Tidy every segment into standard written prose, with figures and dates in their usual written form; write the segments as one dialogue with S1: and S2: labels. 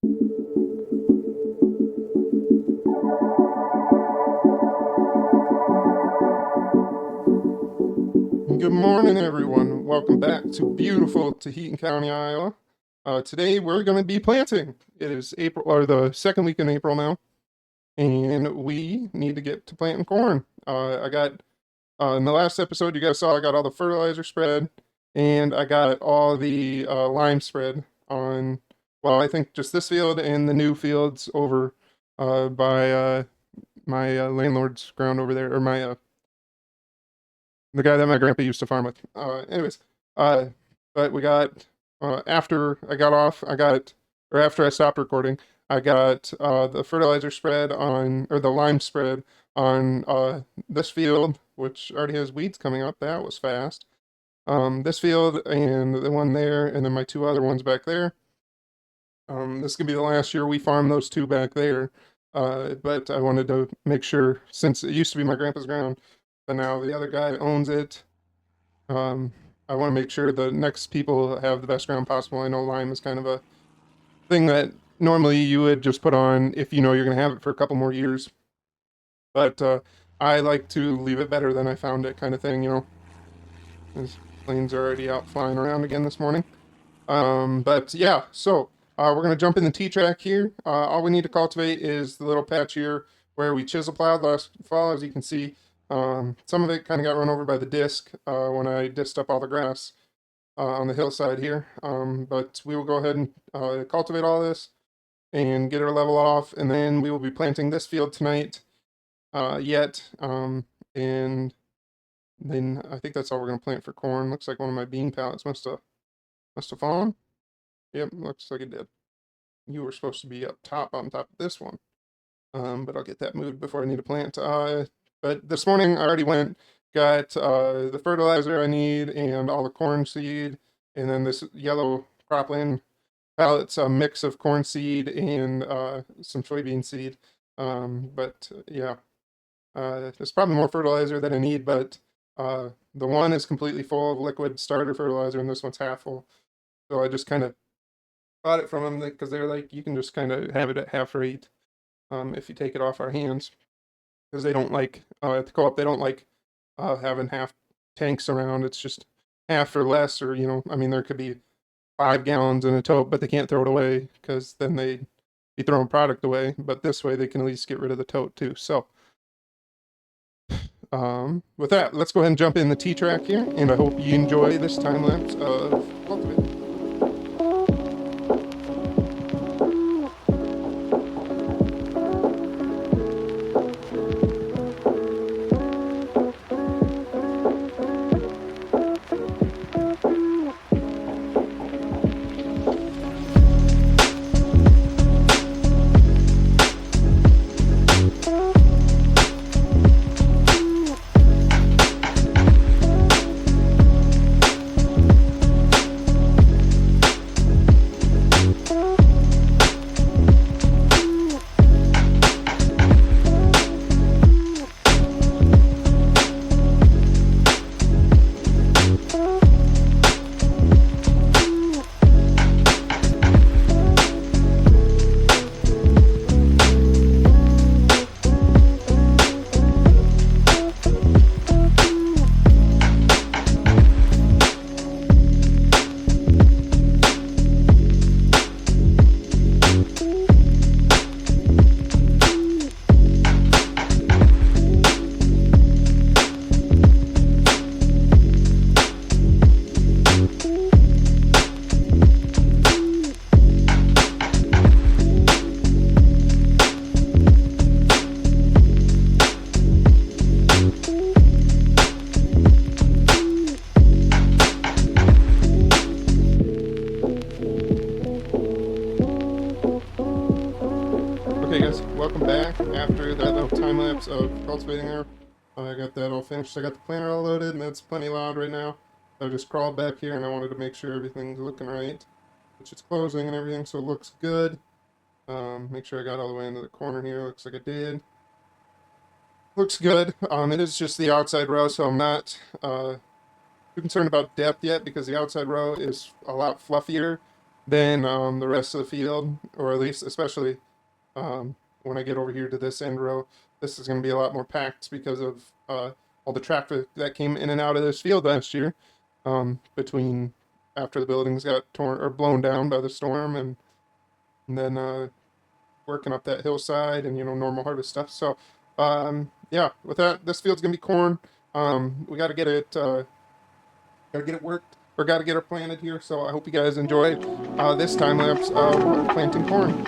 S1: Good morning, everyone. Welcome back to beautiful Taheton County, Iowa. Today we're going to be planting. It is April, or the second week in April now, and we need to get to planting corn. I got in the last episode you guys saw I got all the fertilizer spread, and I got all the lime spread on. Well, I think just this field and the new fields over by my landlord's ground over there, or my the guy that my grandpa used to farm with. Anyways, uh, but we got after I got off, I got or after I stopped recording, I got the fertilizer spread on or the lime spread on this field, which already has weeds coming up. That was fast. This field and the one there, and then my two other ones back there. This could be the last year we farm those two back there. But I wanted to make sure, since it used to be my grandpa's ground, but now the other guy owns it. um, I want to make sure the next people have the best ground possible. I know lime is kind of a thing that normally you would just put on if you know you're going to have it for a couple more years. But I like to leave it better than I found it, kind of thing, you know. These planes are already out flying around again this morning. But yeah, so we're going to jump in the T-track here. All we need to cultivate is the little patch here where we chisel plowed last fall. As you can see, some of it kind of got run over by the disc when I disced up all the grass on the hillside here. But we will go ahead and cultivate all this and get our level off, and then we will be planting this field tonight yet. And then I think that's all we're going to plant for corn. Looks like one of my bean pallets must have fallen. Yep, looks like it did. You were supposed to be up top on top of this one. But I'll get that moved before I need to plant. But this morning I already went, got the fertilizer I need and all the corn seed, and then this yellow cropland pallets, a mix of corn seed and some soybean seed. But yeah, there's probably more fertilizer than I need, but the one is completely full of liquid starter fertilizer, and this one's half full. So I just kind of bought it from them because they're like, you can just kind of have it at half rate if you take it off our hands, because they don't like at the co-op they don't like having half tanks around. It's just half or less, or I mean, there could be 5 gallons in a tote, but they can't throw it away because then they'd be throwing product away. But this way, they can at least get rid of the tote too. So, with that, let's go ahead and jump in the T track here, and I hope you enjoy this time lapse of cultivating. Okay, guys, welcome back after that little time lapse of cultivating there. I got that all finished. I got the planter all loaded, and that's plenty loud right now. I just crawled back here, and I wanted to make sure everything's looking right, which it's closing and everything, so it looks good. Make sure I got all the way into the corner here. Looks like I did. Looks good. It is just the outside row, so I'm not too concerned about depth yet because the outside row is a lot fluffier than the rest of the field, or at least especially when I get over here to this end row. This is going to be a lot more packed because of all the traffic that came in and out of this field last year, between after the buildings got torn or blown down by the storm, and then working up that hillside and normal harvest stuff. So yeah, with that, this field's gonna be corn. We got to get it worked, or got to get it planted here. So I hope you guys enjoyed this time lapse of planting corn.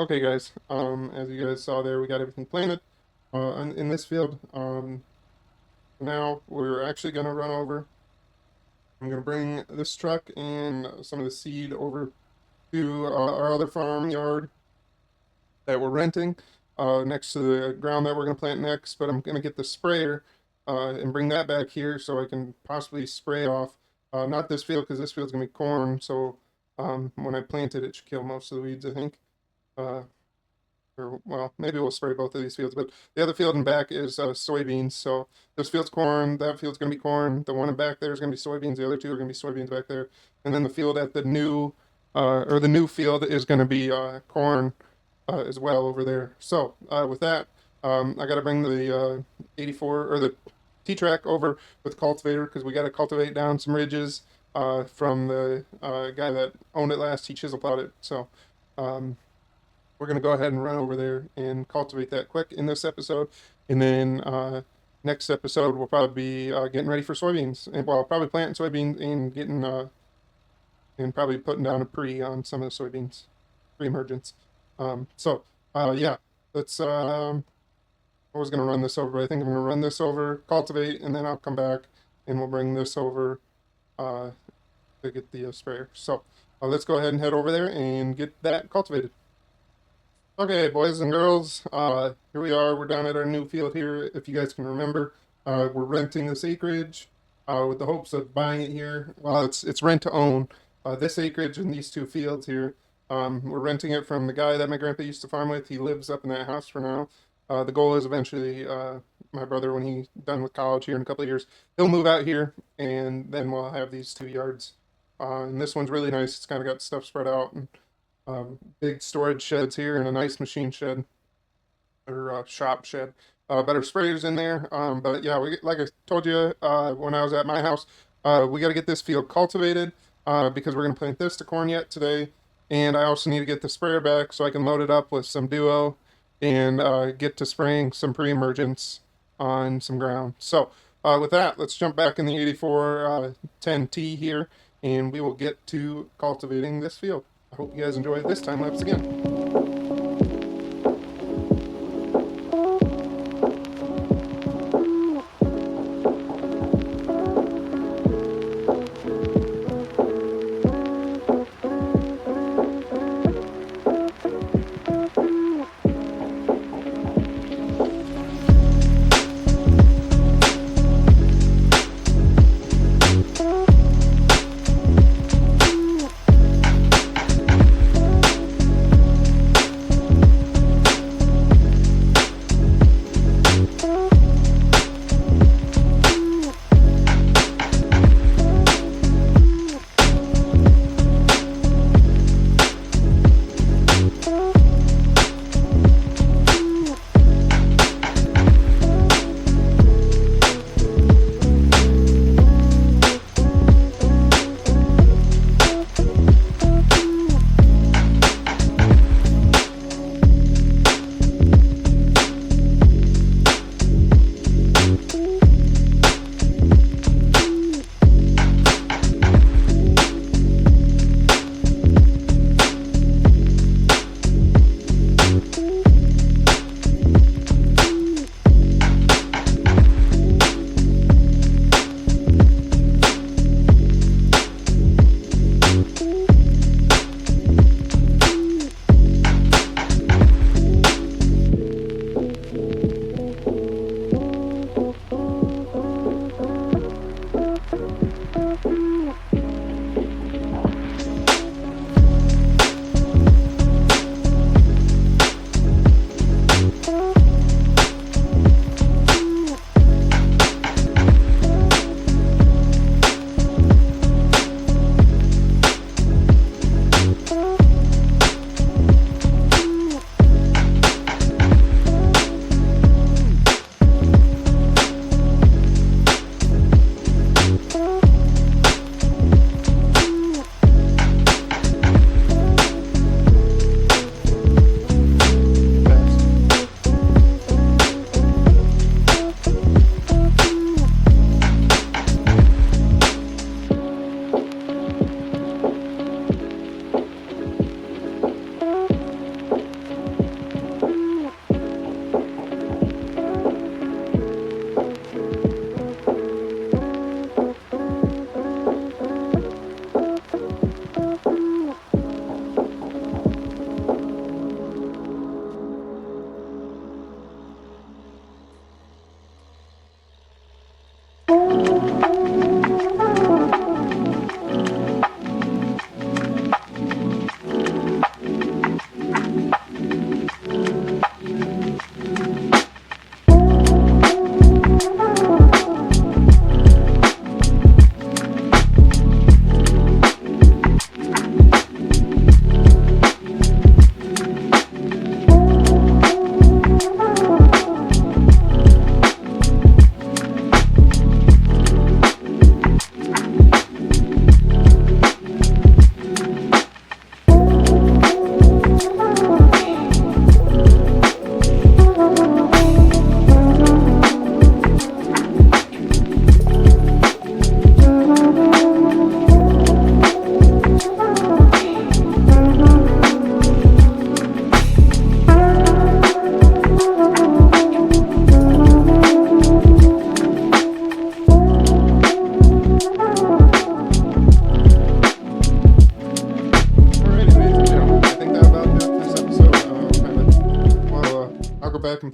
S1: Okay, guys. As you guys saw there, we got everything planted in this field. Now we're actually gonna run over. I'm gonna bring this truck and some of the seed over to our other farm yard that we're renting, next to the ground that we're gonna plant next. But I'm gonna get the sprayer and bring that back here so I can possibly spray off. Not this field because this field's gonna be corn. So when I plant it, it should kill most of the weeds, I think. Uh, or well, maybe we'll spray both of these fields, but the other field in back is soybeans. So this field's corn, that field's going to be corn. The one in back there is going to be soybeans. The other two are going to be soybeans back there, and then the field at the new or the new field is going to be corn as well over there. So with that, I got to bring the 84 or the T-track over with cultivator because we got to cultivate down some ridges from the guy that owned it last. He chisel plowed it, so. We're going to go ahead and run over there and cultivate that quick in this episode. And then next episode, we'll probably be getting ready for soybeans. And well, probably planting soybeans and getting, and probably putting down a pre on some of the soybeans, pre-emergence. Yeah, let's, I was going to run this over, but I think I'm going to run this over, cultivate, and then I'll come back and we'll bring this over to get the sprayer. So let's go ahead and head over there and get that cultivated. Okay, boys and girls, here we are. We're down at our new field here. If you guys can remember, we're renting this acreage with the hopes of buying it here. Well, it's rent to own. This acreage and these two fields here. We're renting it from the guy that my grandpa used to farm with. He lives up in that house for now. The goal is eventually, my brother, when he's done with college here in a couple of years, he'll move out here, and then we'll have these 2 yards. And this one's really nice. It's kind of got stuff spread out and big storage sheds here and a nice machine shed or shop shed. Better sprayers in there. But yeah, like I told you when I was at my house, we got to get this field cultivated because we're going to plant this to corn yet today. And I also need to get the sprayer back so I can load it up with some Duo and get to spraying some pre-emergence on some ground. So with that, let's jump back in the 84 10T here and we will get to cultivating this field. I hope you guys enjoy this time lapse again.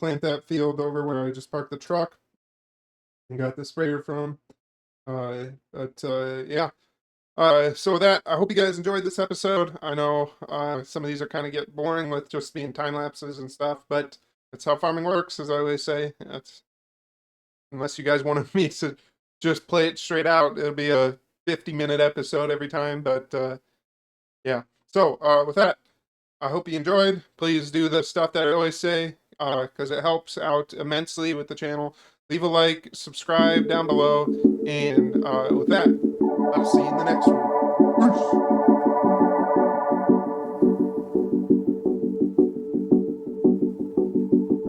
S1: plant that field over where I just parked the truck and got the sprayer from. Yeah. So with that, I hope you guys enjoyed this episode. I know some of these are kind of get boring with just being time lapses and stuff, but that's how farming works, as I always say. That's unless you guys wanted me to just play it straight out, it'll be a 50-minute episode every time. But yeah. So with that, I hope you enjoyed. Please do the stuff that I always say because it helps out immensely with the channel. Leave a like, subscribe down below, and with that, I'll see you in the next one. Peace.